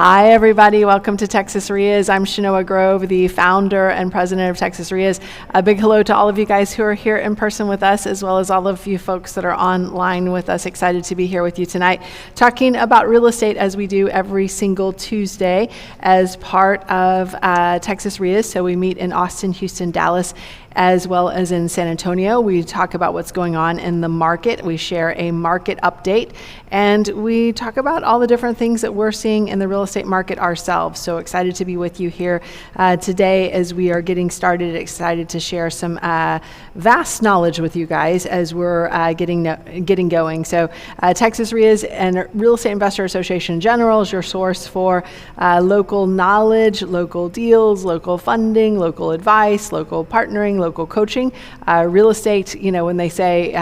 Hi, everybody. Welcome to Texas REIAs. I'm Shenoah Grove, the founder and president of Texas REIAs. A big hello to all of you guys who are here in person with us, as well as all of you folks that are online with us. Excited to be here with you tonight, talking about real estate as we do every single Tuesday as part of Texas REIAs. So we meet in Austin, Houston, Dallas, as well as in San Antonio. We talk about what's going on in the market. We share a market update, and we talk about all the different things that we're seeing in the real estate market ourselves. So excited to be with you here today as we are getting started. Excited to share some vast knowledge with you guys as we're getting going. So Texas REIAs and Real Estate Investor Association in general is your source for local knowledge, local deals, local funding, local advice, local partnering, local coaching. Real estate, you know, when they say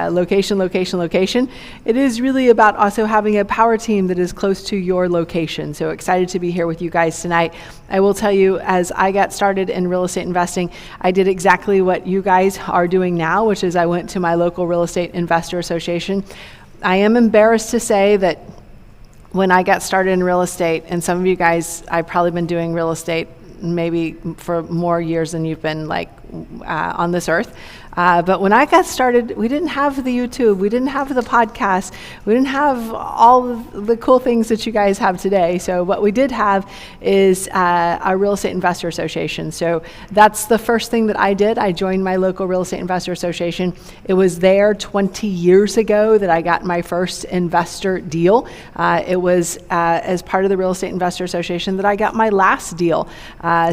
location, location, location, it is really about also having a power team that is close to your location. So excited to be here with you guys tonight. I will tell you, as I got started in real estate investing, I did exactly what you guys are doing now, which is I went to my local Real Estate Investor Association. I am embarrassed to say that when I got started in real estate, and some of you guys, I've probably been doing real estate maybe for more years than you've been on this earth. But when I got started, we didn't have the YouTube, we didn't have the podcast, we didn't have all of the cool things that you guys have today. So what we did have is a Real Estate Investor Association. So that's the first thing that I did. I joined my local Real Estate Investor Association. It was there 20 years ago that I got my first investor deal. It was as part of the Real Estate Investor Association that I got my last deal.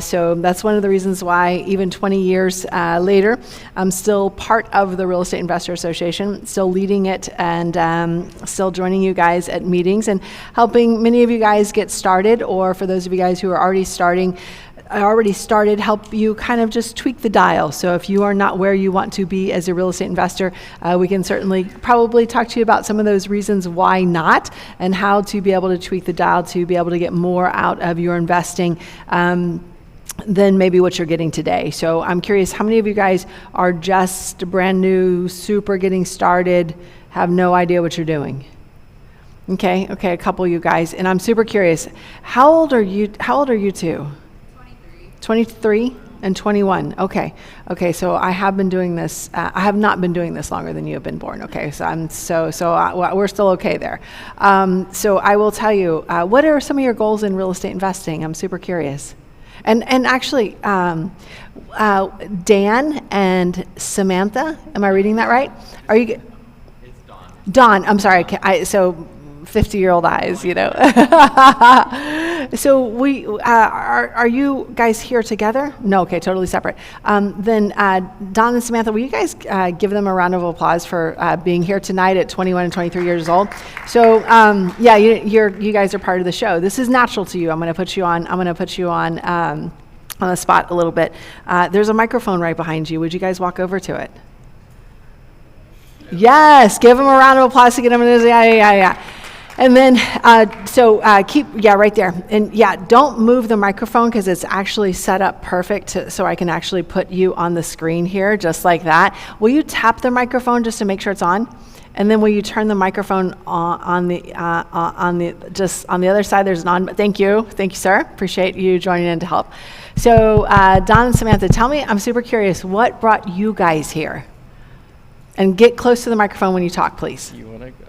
So that's one of the reasons why even 20 years later, I'm still part of the Real Estate Investor Association, still leading it, and still joining you guys at meetings and helping many of you guys get started, or for those of you guys who are already started, help you kind of just tweak the dial. So if you are not where you want to be as a real estate investor, we can certainly probably talk to you about some of those reasons why not, and how to be able to tweak the dial to be able to get more out of your investing than maybe what you're getting today. So I'm curious, how many of you guys are just brand new, super getting started, have no idea what you're doing? Okay, a couple of you guys. And I'm super curious, how old are you two? 23 and 21. Okay, so I have been doing this, I have not been doing this longer than you have been born. Okay, so we're still okay there. So I will tell you, what are some of your goals in real estate investing? I'm super curious. And actually, Dan and Samantha, am I reading that right? Are you? It's Dawn. Dawn, I'm sorry. So 50-year-old eyes, you know. So we are you guys here together? No, okay, totally separate. Then Dawn and Samantha, will you guys give them a round of applause for being here tonight at 21 and 23 years old? So yeah, you guys are part of the show. This is natural to you. I'm going to put you on the spot a little bit. There's a microphone right behind you. Would you guys walk over to it? Yes, give them a round of applause to get them in. Yeah. And then, right there. And yeah, don't move the microphone because it's actually set up perfect so I can actually put you on the screen here, just like that. Will you tap the microphone just to make sure it's on? And then will you turn the microphone on the other side? There's an on. Thank you, sir. Appreciate you joining in to help. So, Don and Samantha, tell me, I'm super curious, what brought you guys here? And get close to the microphone when you talk, please. You want to go?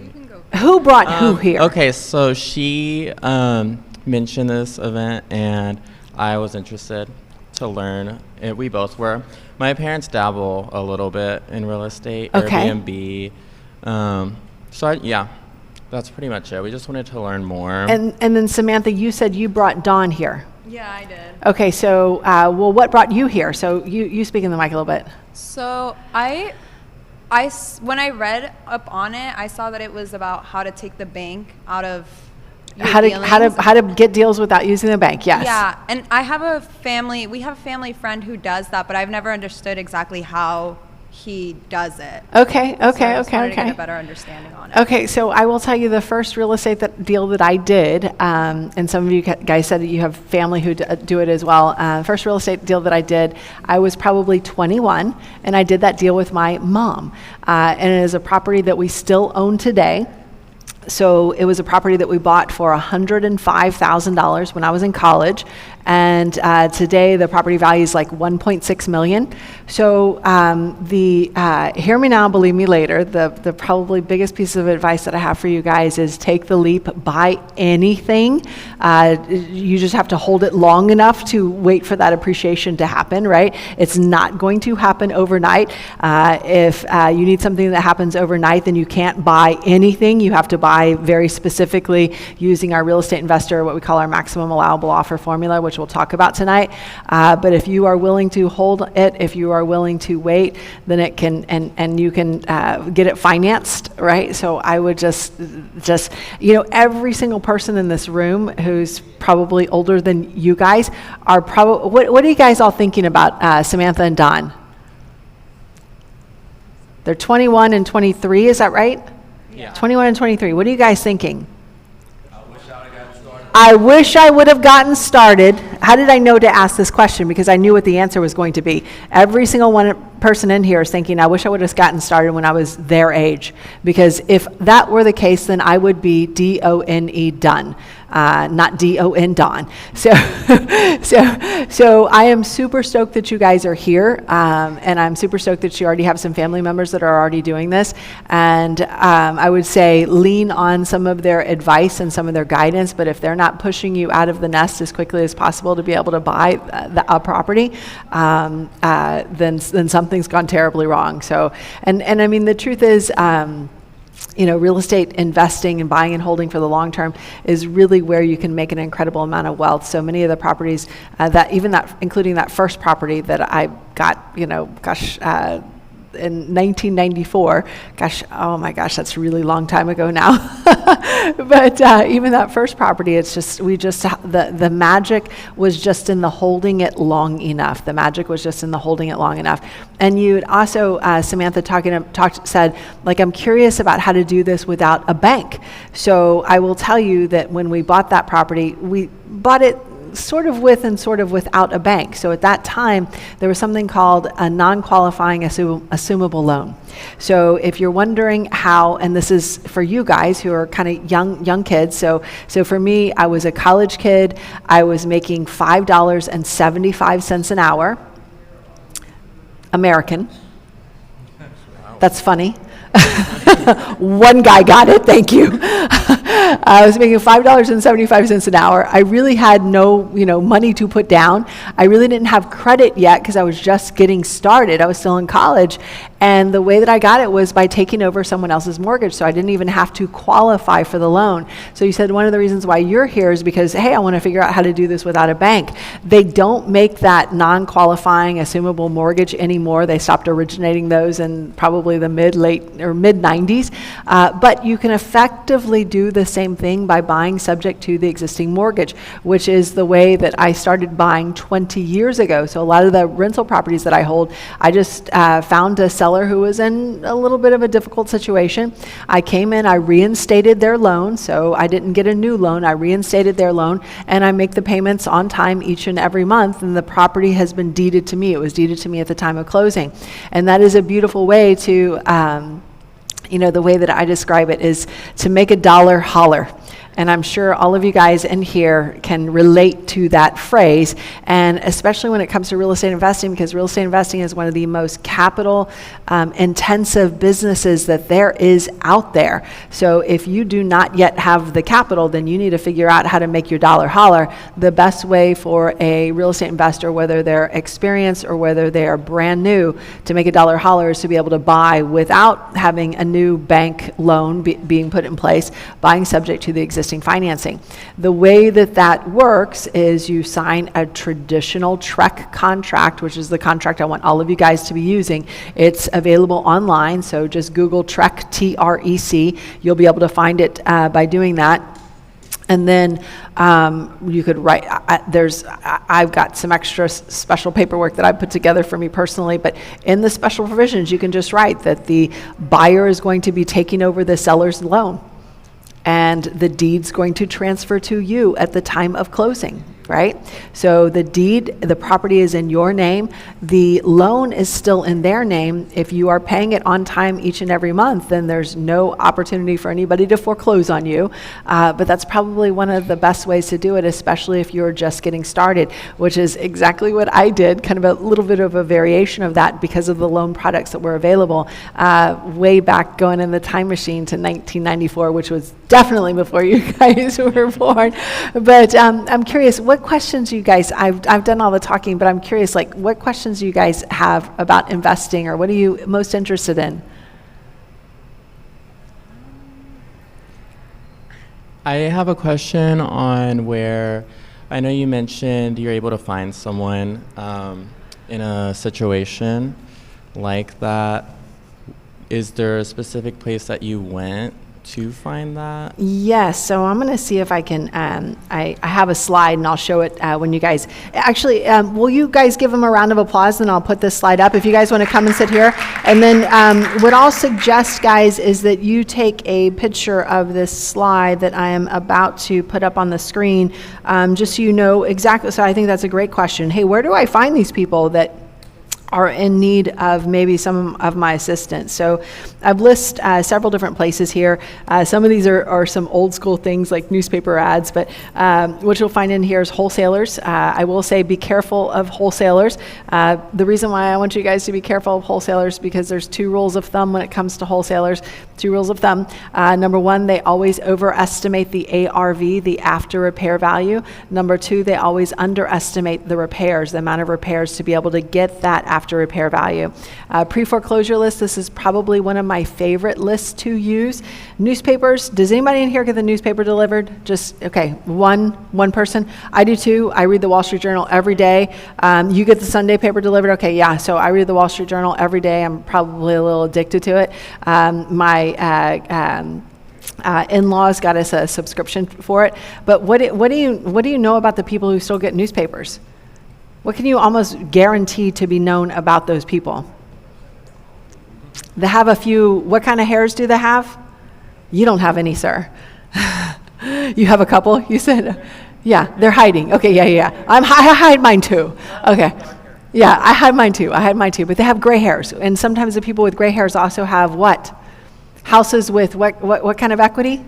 You can go. Who brought who here? Okay, so she mentioned this event, and I was interested to learn. And we both were. My parents dabble a little bit in real estate, okay. Airbnb. That's pretty much it. We just wanted to learn more. And then Samantha, you said you brought Dawn here. Yeah, I did. Okay, so what brought you here? So you speak in the mic a little bit. So when I read up on it, I saw that it was about how to take the bank out of your dealings. How to get deals without using the bank. Yes. Yeah, and we have a family friend who does that, but I've never understood exactly how he does it. Okay. So I just wanted to get a better understanding on it. Okay, so I will tell you the first real estate deal that I did, and some of you guys said that you have family who do it as well. First real estate deal that I did, I was probably 21, and I did that deal with my mom. And it is a property that we still own today. So it was a property that we bought for $105,000 when I was in college, and today the property value is like $1.6 million. So hear me now, believe me later. The probably biggest piece of advice that I have for you guys is take the leap, buy anything. You just have to hold it long enough to wait for that appreciation to happen, right? It's not going to happen overnight. If you need something that happens overnight, then you can't buy anything. You have to buy very specifically using our real estate investor, what we call our maximum allowable offer formula, which we'll talk about tonight. But if you are willing to hold it, if you are willing to wait, then it can, and you can get it financed, right? So I would just, every single person in this room who's probably older than you guys are probably, what are you guys all thinking about, Samantha and Don? They're 21 and 23, is that right? Yeah. 21 and 23. What are you guys thinking? I wish I would have gotten started. How did I know to ask this question? Because I knew what the answer was going to be. Every single person in here is thinking, I wish I would have gotten started when I was their age. Because if that were the case, then I would be D-O-N-E done, not D-O-N Don. So I am super stoked that you guys are here, and I'm super stoked that you already have some family members that are already doing this. And I would say lean on some of their advice and some of their guidance, but if they're not pushing you out of the nest as quickly as possible to be able to buy a property, then something's gone terribly wrong. So, and I mean, the truth is, real estate investing and buying and holding for the long term is really where you can make an incredible amount of wealth. So many of the properties including that first property that I got, in 1994, oh my gosh, that's a really long time ago now. But even that first property, the magic was just in the holding it long enough. The magic was just in the holding it long enough. And you'd also, Samantha said, I'm curious about how to do this without a bank. So I will tell you that when we bought that property, we bought it sort of with and sort of without a bank. So at that time, there was something called a non-qualifying assumable loan. So if you're wondering how, and this is for you guys who are kind of young kids. So for me, I was a college kid. I was making $5.75 an hour, American. That's funny. One guy got it, thank you. I was making $5.75 an hour. I really had no, money to put down. I really didn't have credit yet because I was just getting started. I was still in college. And the way that I got it was by taking over someone else's mortgage. So I didn't even have to qualify for the loan. So you said one of the reasons why you're here is because, hey, I want to figure out how to do this without a bank. They don't make that non-qualifying assumable mortgage anymore. They stopped originating those in probably the mid-90s. But you can effectively do the same thing by buying subject to the existing mortgage, which is the way that I started buying 20 years ago. So a lot of the rental properties that I hold, I just found a seller who was in a little bit of a difficult situation. I came in, I reinstated their loan, so I didn't get a new loan. I reinstated their loan, and I make the payments on time each and every month, and the property has been deeded to me. It was deeded to me at the time of closing. And that is a beautiful way to the way that I describe it is to make a dollar holler. And I'm sure all of you guys in here can relate to that phrase, and especially when it comes to real estate investing, because real estate investing is one of the most capital intensive businesses that there is out there. So if you do not yet have the capital, then you need to figure out how to make your dollar holler. The best way for a real estate investor, whether they're experienced or whether they are brand new, to make a dollar holler is to be able to buy without having a new bank loan being put in place, buying subject to the existing financing. The way that works is you sign a traditional TREC contract, which is the contract I want all of you guys to be using. It's available online, so just Google TREC, T-R-E-C. You'll be able to find it by doing that. And then you could write, I've got some extra special paperwork that I put together for me personally, but in the special provisions, you can just write that the buyer is going to be taking over the seller's loan, and the deed's going to transfer to you at the time of closing. right? So the deed, the property is in your name. The loan is still in their name. If you are paying it on time each and every month, then there's no opportunity for anybody to foreclose on you. But that's probably one of the best ways to do it, especially if you're just getting started, which is exactly what I did, kind of a little bit of a variation of that because of the loan products that were available way back, going in the time machine to 1994, which was definitely before you guys were born. But I'm curious, what questions you guys, I've done all the talking, but I'm curious, like, what questions you guys have about investing, or what are you most interested in? I have a question on where, I know you mentioned you're able to find someone in a situation like that. Is there a specific place that you went to find that? Yes, so I'm going to see if I can, I have a slide and I'll show it when you guys, actually, will you guys give them a round of applause, and I'll put this slide up if you guys want to come and sit here. And then what I'll suggest, guys, is that you take a picture of this slide that I am about to put up on the screen, just so you know exactly. So I think that's a great question. Hey, where do I find these people that are in need of maybe some of my assistance? So I've listed several different places here. Some of these are some old school things like newspaper ads, but what you'll find in here is wholesalers. I will say be careful of wholesalers. The reason why I want you guys to be careful of wholesalers is because there's two rules of thumb when it comes to wholesalers. Two rules of thumb. Number one, they always overestimate the ARV, the after repair value. Number two, they always underestimate the repairs, the amount of repairs to be able to get that after repair value. Pre-foreclosure list, this is probably one of my favorite lists to use. Newspapers, does anybody in here get the newspaper delivered? Just, okay, one person. I do too. I read the Wall Street Journal every day. You get the Sunday paper delivered? Okay, yeah, so I read the Wall Street Journal every day. I'm probably a little addicted to it. My in-laws got us a subscription for it. But what do you know about the people who still get newspapers? What can you almost guarantee to be known about those people? They have a few, what kind of hairs do they have? You don't have any, sir. You have a couple, you said? Yeah, they're hiding. Okay, yeah. I hide mine too. Okay. Yeah, I hide mine too, but they have gray hairs. And sometimes the people with gray hairs also have what? Houses with what kind of equity?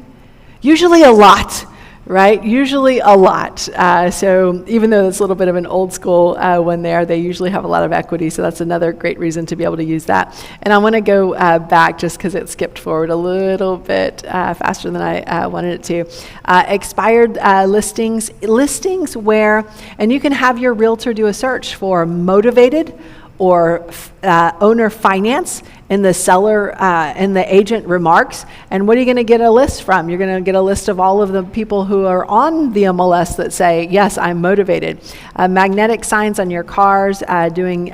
Usually a lot. Right? Usually a lot. So even though it's a little bit of an old school one there, they usually have a lot of equity. So that's another great reason to be able to use that. And I want to go back just because it skipped forward a little bit faster than I wanted it to. Expired listings where, and you can have your realtor do a search for motivated or owner finance in the seller and the agent remarks. And what are you going to get a list from? You're going to get a list of all of the people who are on the MLS that say, yes, I'm motivated. Magnetic signs on your cars, doing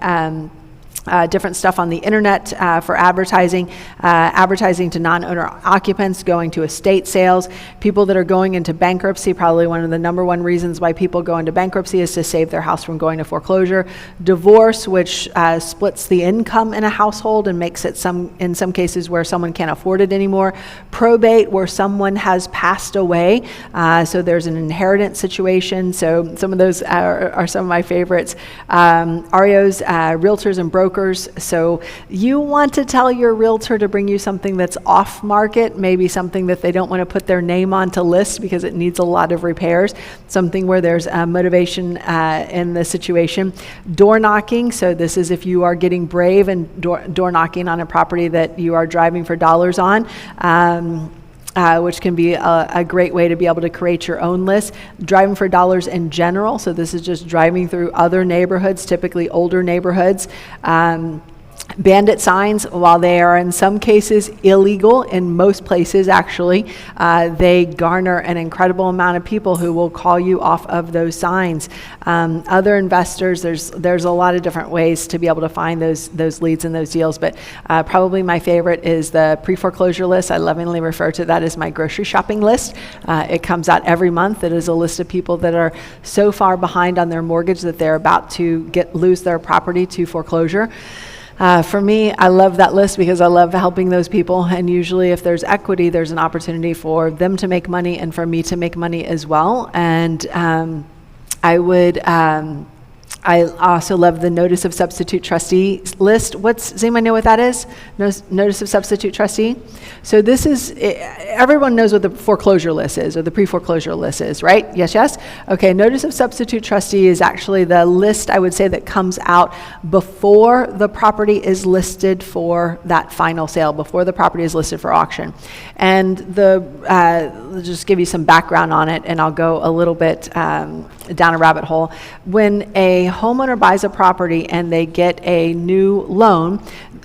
different stuff on the internet for advertising, advertising to non-owner occupants, going to estate sales, people that are going into bankruptcy. Probably one of the number one reasons why people go into bankruptcy is to save their house from going to foreclosure. Divorce, which splits the income in a household and makes it in some cases where someone can't afford it anymore. Probate, where someone has passed away, so there's an inheritance situation. So some of those are some of my favorites. REOs, realtors and brokers. So you want to tell your realtor to bring you something that's off market, maybe something that they don't want to put their name on to list because it needs a lot of repairs, something where there's motivation in the situation. Door knocking, so this is if you are getting brave and door knocking on a property that you are driving for dollars on. Which can be a great way to be able to create your own list. Driving for dollars in general, so this is just driving through other neighborhoods, typically older neighborhoods. Bandit signs, while they are in some cases illegal, in most places actually, they garner an incredible amount of people who will call you off of those signs. Other investors, there's a lot of different ways to be able to find those leads and those deals, but probably my favorite is the pre-foreclosure list. I lovingly refer to that as my grocery shopping list. It comes out every month. It is a list of people that are so far behind on their mortgage that they're about to lose their property to foreclosure. For me, I love that list because I love helping those people, and usually if there's equity, there's an opportunity for them to make money and for me to make money as well. And I would, I also love the notice of substitute trustee list. Does anyone know what that is? Notice of substitute trustee? So this is, everyone knows what the foreclosure list is, or the pre-foreclosure list is, right? Yes, yes? Okay, notice of substitute trustee is actually the list, I would say, that comes out before the property is listed for that final sale, before the property is listed for auction. And I'll just give you some background on it, and I'll go a little bit down a rabbit hole. When a homeowner buys a property and they get a new loan,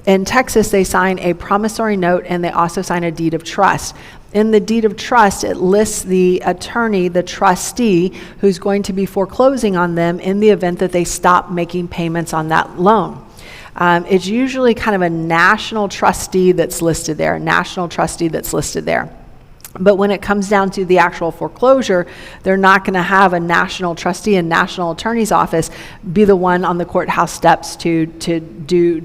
in Texas they sign a promissory note and they also sign a deed of trust. In the deed of trust, it lists the attorney, the trustee, who's going to be foreclosing on them in the event that they stop making payments on that loan. It's usually kind of a national trustee that's listed there, But when it comes down to the actual foreclosure, they're not going to have a national trustee and national attorney's office be the one on the courthouse steps to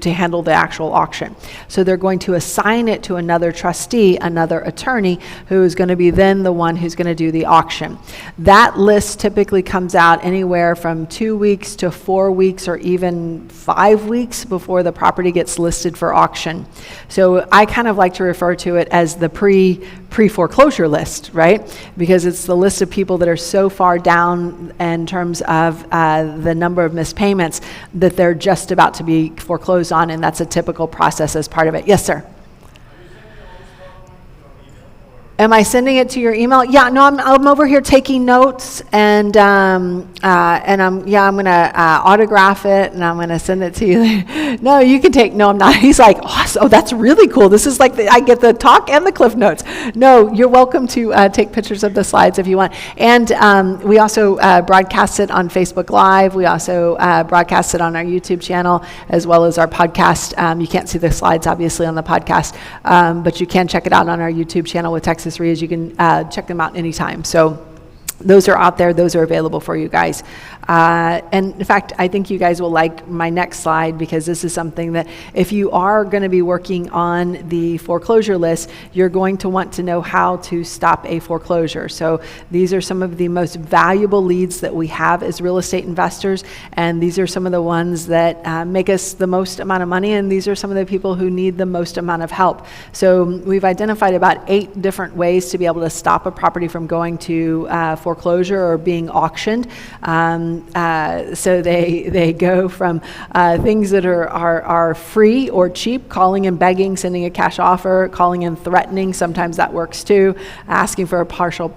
handle the actual auction. So they're going to assign it to another trustee, another attorney, who is going to be then the one who's going to do the auction. That list typically comes out anywhere from 2 weeks to 4 weeks, or even 5 weeks before the property gets listed for auction. So I kind of like to refer to it as the pre-foreclosure list, right? Because it's the list of people that are so far down in terms of the number of missed payments that they're just about to be foreclosed on, and that's a typical process as part of it. Yes, sir. Am I sending it to your email? Yeah, no, I'm over here taking notes, and I'm gonna autograph it, and I'm gonna send it to you. No, you can take. No, I'm not. He's like, oh, that's really cool. This is like I get the talk and the cliff notes. No, you're welcome to take pictures of the slides if you want. And we also broadcast it on Facebook Live. We also broadcast it on our YouTube channel as well as our podcast. You can't see the slides obviously on the podcast, but you can check it out on our YouTube channel with Texas REIAs. You can check them out anytime. So those are out there. Those are available for you guys. And in fact, I think you guys will like my next slide, because this is something that if you are going to be working on the foreclosure list, you're going to want to know how to stop a foreclosure. So these are some of the most valuable leads that we have as real estate investors, and these are some of the ones that make us the most amount of money, and these are some of the people who need the most amount of help. So we've identified about 8 different ways to be able to stop a property from going to foreclosure or being auctioned. So they go from things that are free or cheap, calling and begging, sending a cash offer, calling and threatening, sometimes that works too, asking for a partial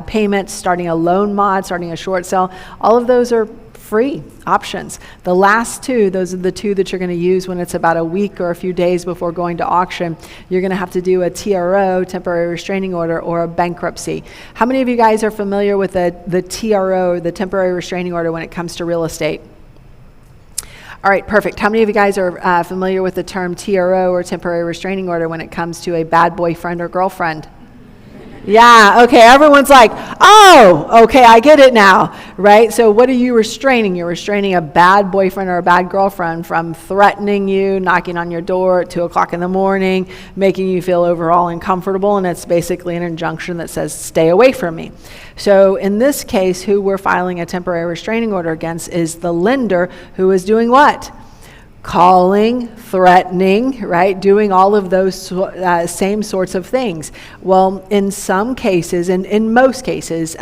payment, starting a loan mod, starting a short sale. All of those are free options. The last 2, those are the 2 that you're going to use when it's about a week or a few days before going to auction. You're going to have to do a TRO, temporary restraining order, or a bankruptcy. How many of you guys are familiar with the TRO, the temporary restraining order, when it comes to real estate? All right, perfect. How many of you guys are familiar with the term TRO, or temporary restraining order, when it comes to a bad boyfriend or girlfriend? Yeah, okay, everyone's like, oh, okay, I get it now, right? So what are you restraining? You're restraining a bad boyfriend or a bad girlfriend from threatening you, knocking on your door at 2 o'clock in the morning, making you feel overall uncomfortable, and it's basically an injunction that says, stay away from me. So in this case, who we're filing a temporary restraining order against is the lender, who is doing what? Calling, threatening, right? Doing all of those same sorts of things. Well, in some cases, and in most cases,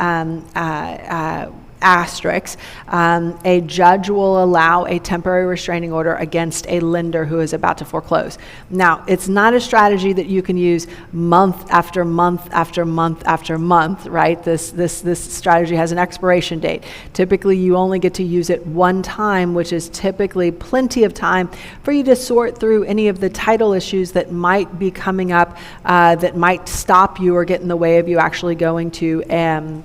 asterisks, a judge will allow a temporary restraining order against a lender who is about to foreclose. Now, it's not a strategy that you can use month after month after month after month, right? This strategy has an expiration date. Typically, you only get to use it one time, which is typically plenty of time for you to sort through any of the title issues that might be coming up, that might stop you or get in the way of you actually going to the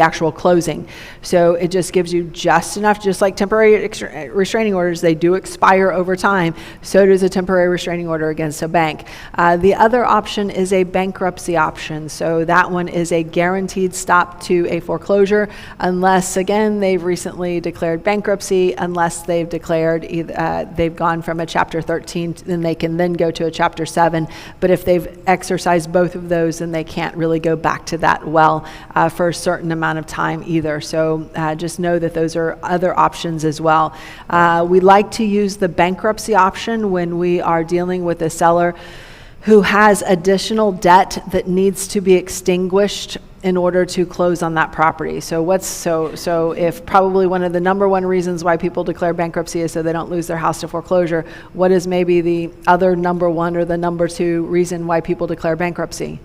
actual closing. So it just gives you just enough, just like temporary restraining orders, they do expire over time. So does a temporary restraining order against a bank. The other option is a bankruptcy option. So that one is a guaranteed stop to a foreclosure, unless, again, they've recently declared bankruptcy, unless they've declared they've gone from a Chapter 13, then they can then go to a Chapter 7. But if they've exercised both of those, then they can't really go back to that that well for a certain amount of time either. So just know that those are other options as well. We like to use the bankruptcy option when we are dealing with a seller who has additional debt that needs to be extinguished in order to close on that property. So if probably one of the number one reasons why people declare bankruptcy is so they don't lose their house to foreclosure, what is maybe the other number one or the number two reason why people declare bankruptcy?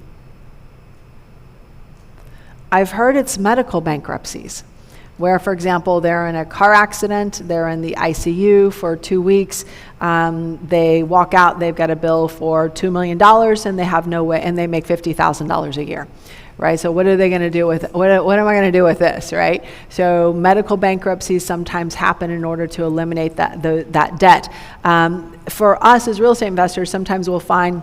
I've heard it's medical bankruptcies, where, for example, they're in a car accident, they're in the ICU for 2 weeks, they walk out, they've got a bill for $2 million, and they have no way, and they make $50,000 a year, right? So what are they going to do with, what am I going to do with this, right? So medical bankruptcies sometimes happen in order to eliminate that debt. For us as real estate investors, sometimes we'll find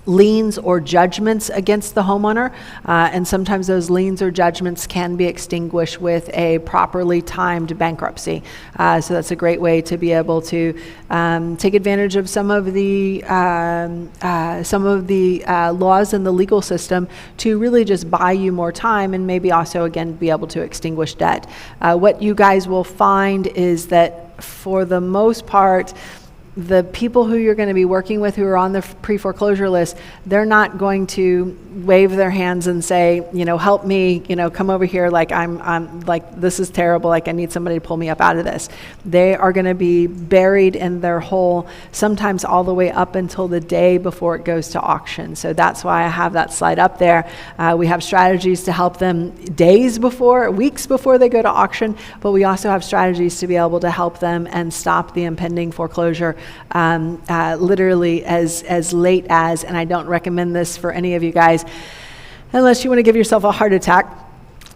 liens or judgments against the homeowner, and sometimes those liens or judgments can be extinguished with a properly timed bankruptcy. So that's a great way to be able to take advantage of some of the laws in the legal system to really just buy you more time, and maybe also again be able to extinguish debt. What you guys will find is that for the most part, the people who you're going to be working with who are on the pre-foreclosure list, they're not going to wave their hands and say, help me, come over here, like I'm like, this is terrible, like I need somebody to pull me up out of this. They are going to be buried in their hole, sometimes all the way up until the day before it goes to auction. So that's why I have that slide up there. We have strategies to help them days before, weeks before they go to auction, but we also have strategies to be able to help them and stop the impending foreclosure literally as late as, and I don't recommend this for any of you guys, unless you want to give yourself a heart attack,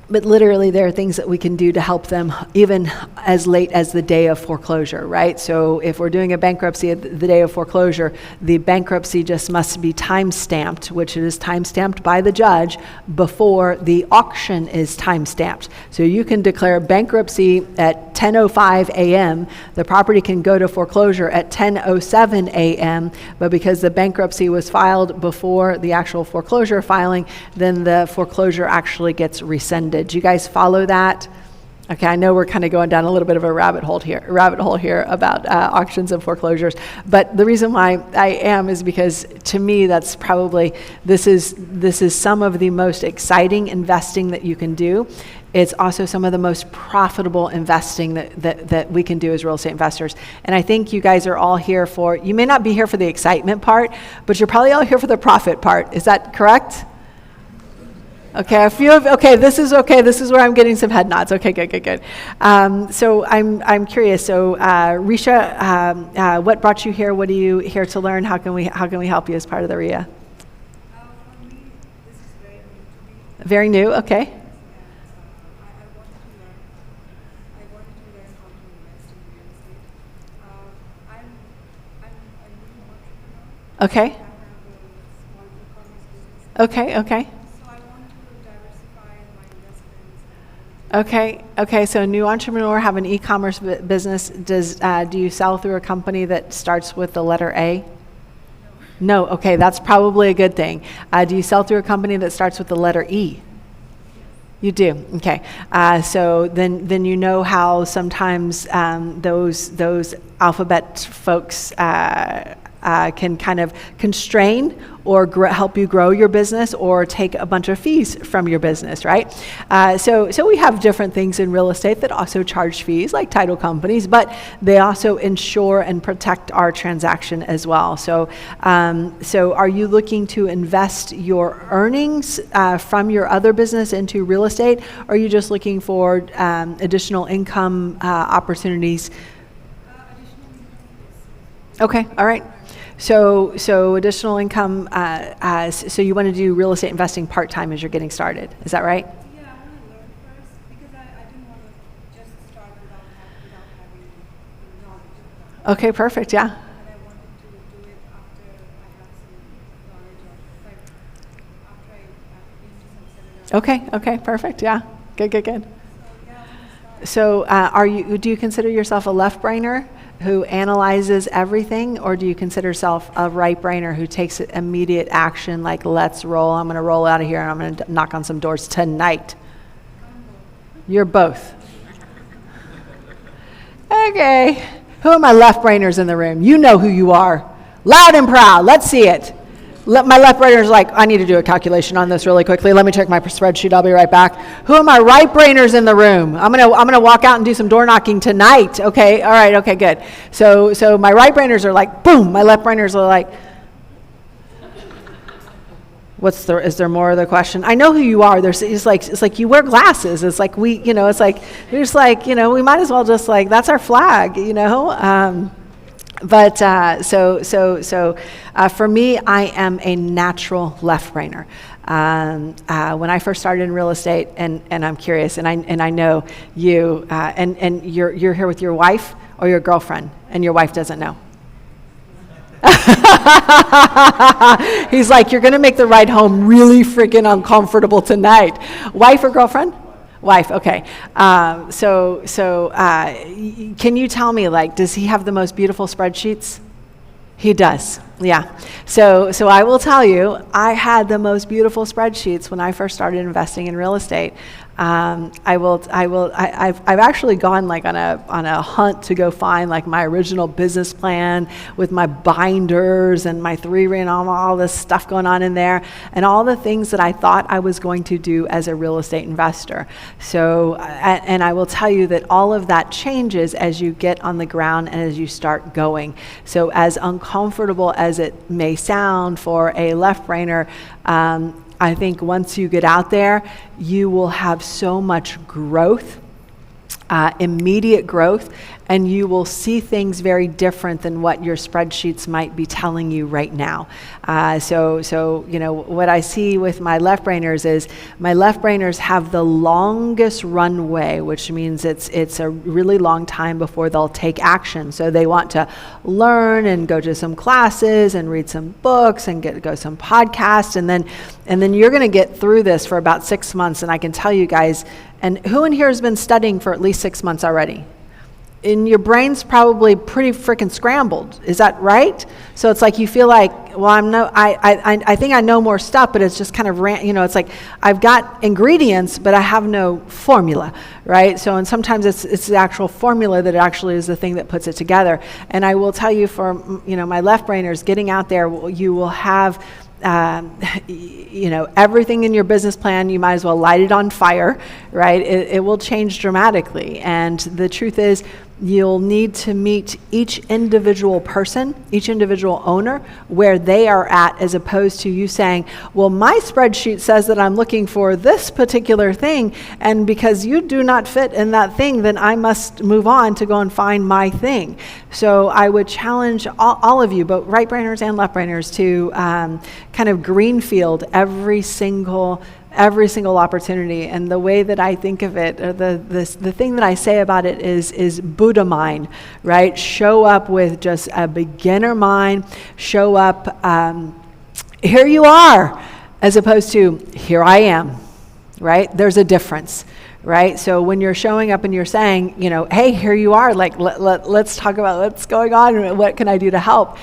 but literally there are things that we can do to help them even as late as the day of foreclosure, right? So if we're doing a bankruptcy at the day of foreclosure, the bankruptcy just must be time-stamped, which is time-stamped by the judge before the auction is time-stamped. So you can declare bankruptcy at 10:05 a.m. The property can go to foreclosure at 10:07 a.m., but because the bankruptcy was filed before the actual foreclosure filing, then the foreclosure actually gets rescinded. Do you guys follow that? Okay, I know we're kind of going down a little bit of a rabbit hole here about auctions and foreclosures, but the reason why I am is because to me that's probably, this is some of the most exciting investing that you can do. It's also some of the most profitable investing that we can do as real estate investors. And I think you guys are all here for, you may not be here for the excitement part, but you're probably all here for the profit part. Is that correct? Okay, a few of, this is where I'm getting some head nods. Okay, good. So I'm curious. So Risha, what brought you here? What are you here to learn? How can we help you as part of the REIA? For me, this is very new to me. Very new. Okay. I wanted to learn how to invest in real estate. I'm a new entrepreneur. Okay. I have a small e-commerce business. Okay. So I want to diversify my investments. Okay. So new entrepreneur, have an e-commerce business. Do you sell through a company that starts with the letter A? No. Okay, that's probably a good thing. Do you sell through a company that starts with the letter E? You do. Okay. So then you know how sometimes those alphabet folks can kind of constrain or help you grow your business or take a bunch of fees from your business, right? So we have different things in real estate that also charge fees, like title companies, but they also insure and protect our transaction as well. So are you looking to invest your earnings from your other business into real estate, or are you just looking for additional income opportunities? Okay, all right. So additional income, so you want to do real estate investing part-time as you're getting started. Is that right? Yeah, I want to learn first because I didn't want to just start without having knowledge of that. Okay, perfect, yeah. And I wanted to do it after I have some knowledge of, like, after I've been to some seminars. Okay, perfect, yeah. Good. So yeah, I want to start. So do you consider yourself a left-brainer? who analyzes everything, or do you consider yourself a right-brainer who takes immediate action, like, let's roll, I'm going to roll out of here and I'm going to knock on some doors tonight? You're both. Okay. Who are my left-brainers in the room? You know who you are. Loud and proud. Let's see it. My left-brainers like, I need to do a calculation on this really quickly. Let me check my spreadsheet. I'll be right back. Who are my right-brainers in the room? I'm gonna walk out and do some door knocking tonight. Okay. All right. Okay. Good. So my right-brainers are like, boom. My left-brainers are like, is there more of the question? I know who you are. It's like you wear glasses. It's like you're just like, we might as well just like, that's our flag, But for me, I am a natural left-brainer. When I first started in real estate, and I'm curious, and I know you, and you're here with your wife or your girlfriend, and your wife doesn't know. He's like, you're going to make the ride home really freaking uncomfortable tonight. Wife or girlfriend? Wife, okay. Can you tell me, like, does he have the most beautiful spreadsheets? He does, yeah. So I will tell you, I had the most beautiful spreadsheets when I first started investing in real estate. I've actually gone like on a hunt to go find like my original business plan with my binders and my 3 ring, all this stuff going on in there, and all the things that I thought I was going to do as a real estate investor. So, and I will tell you that all of that changes as you get on the ground and as you start going. So as uncomfortable as it may sound for a left-brainer, I think once you get out there, you will have so much growth, immediate growth, and you will see things very different than what your spreadsheets might be telling you right now. So what I see with my left-brainers is my left-brainers have the longest runway, which means it's a really long time before they'll take action. So they want to learn and go to some classes and read some books and go some podcasts, and then you're going to get through this for about 6 months. And I can tell you guys, and who in here has been studying for at least 6 months already? And your brain's probably pretty freaking scrambled. Is that right? So it's like you feel like, well, I think I know more stuff, but it's just kind of it's like I've got ingredients, but I have no formula, right? So, and sometimes it's the actual formula that actually is the thing that puts it together. And I will tell you, for my left-brainers, getting out there, you will have everything in your business plan. You might as well light it on fire, right? It will change dramatically. And the truth is, you'll need to meet each individual person, each individual owner, where they are at, as opposed to you saying, well, my spreadsheet says that I'm looking for this particular thing, and because you do not fit in that thing, then I must move on to go and find my thing. So I would challenge all of you, both right-brainers and left-brainers, to kind of greenfield every single opportunity. And the way that I think of it, or the thing that I say about it is Buddha mind, right? Show up with just a beginner mind. Show up, here you are, as opposed to here I am, right? There's a difference, right? So when you're showing up and you're saying, hey, here you are, like, let's talk about what's going on and what can I do to help.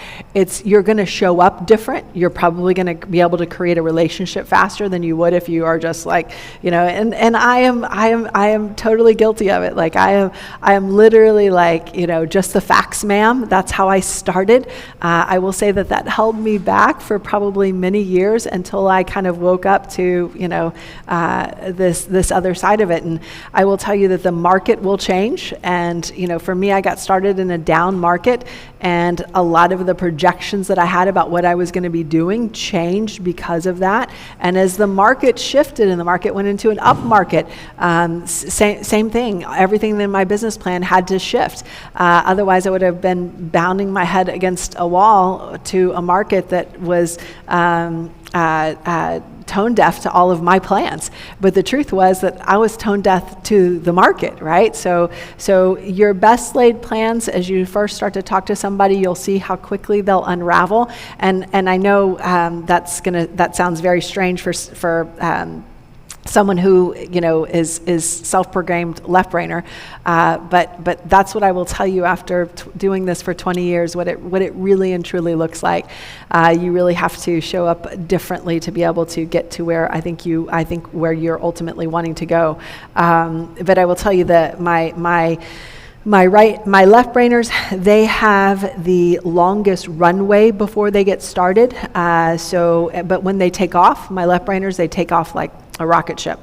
You're going to show up different. You're probably going to be able to create a relationship faster than you would if you are just like, and I am totally guilty of it. Like I am literally like, just the facts, ma'am. That's how I started. I will say that held me back for probably many years until I kind of woke up to, this other side of it. And I will tell you that the market will change. And, for me, I got started in a down market, and a lot of the projections that I had about what I was going to be doing changed because of that. And as the market shifted and the market went into an up market, same thing. Everything in my business plan had to shift. Otherwise, I would have been bounding my head against a wall to a market that was tone deaf to all of my plans. But the truth was that I was tone deaf to the market, right? So your best laid plans, as you first start to talk to somebody, you'll see how quickly they'll unravel. And I know that sounds very strange for someone who, you know, is self-proclaimed left-brainer, but that's what I will tell you after doing this for 20 years, what it really and truly looks like. You really have to show up differently to be able to get to where I think where you're ultimately wanting to go. But I will tell you that my left brainers, they have the longest runway before they get started. But when they take off, my left brainers, they take off like a rocket ship.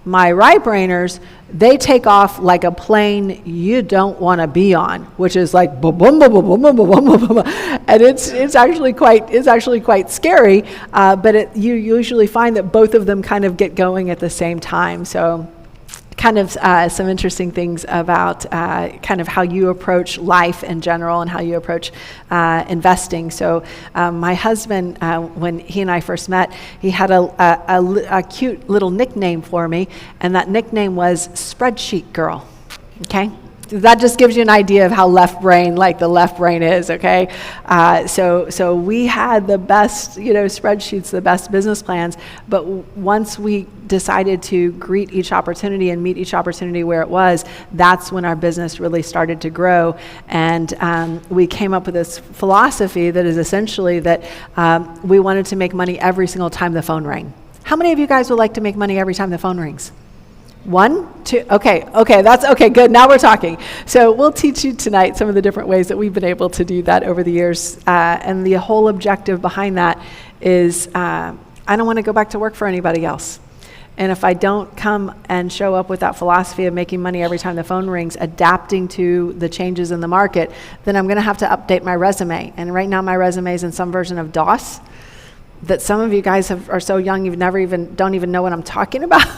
My right brainers, they take off like a plane you don't want to be on, which is like boom, boom, boom, boom, boom, boom, boom, boom, boom, and it's actually quite scary. But you usually find that both of them kind of get going at the same time. So, kind of some interesting things about kind of how you approach life in general and how you approach investing. So my husband, when he and I first met, he had a cute little nickname for me, and that nickname was Spreadsheet Girl. Okay? That just gives you an idea of how the left brain is, okay? So we had the best, spreadsheets, the best business plans, but once we decided to greet each opportunity and meet each opportunity where it was, that's when our business really started to grow. And we came up with this philosophy that is essentially that we wanted to make money every single time the phone rang. How many of you guys would like to make money every time the phone rings? 1, 2, okay, that's okay, good, now we're talking. So we'll teach you tonight some of the different ways that we've been able to do that over the years, and the whole objective behind that is I don't want to go back to work for anybody else. And if I don't come and show up with that philosophy of making money every time the phone rings, adapting to the changes in the market, then I'm going to have to update my resume. And right now my resume is in some version of DOS, that some of you guys are so young you've don't even know what I'm talking about.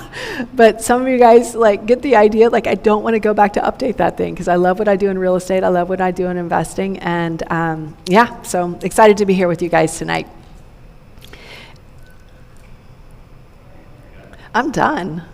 But some of you guys get the idea, I don't want to go back to update that thing because I love what I do in real estate. I love what I do in investing. And so excited to be here with you guys tonight. I'm done.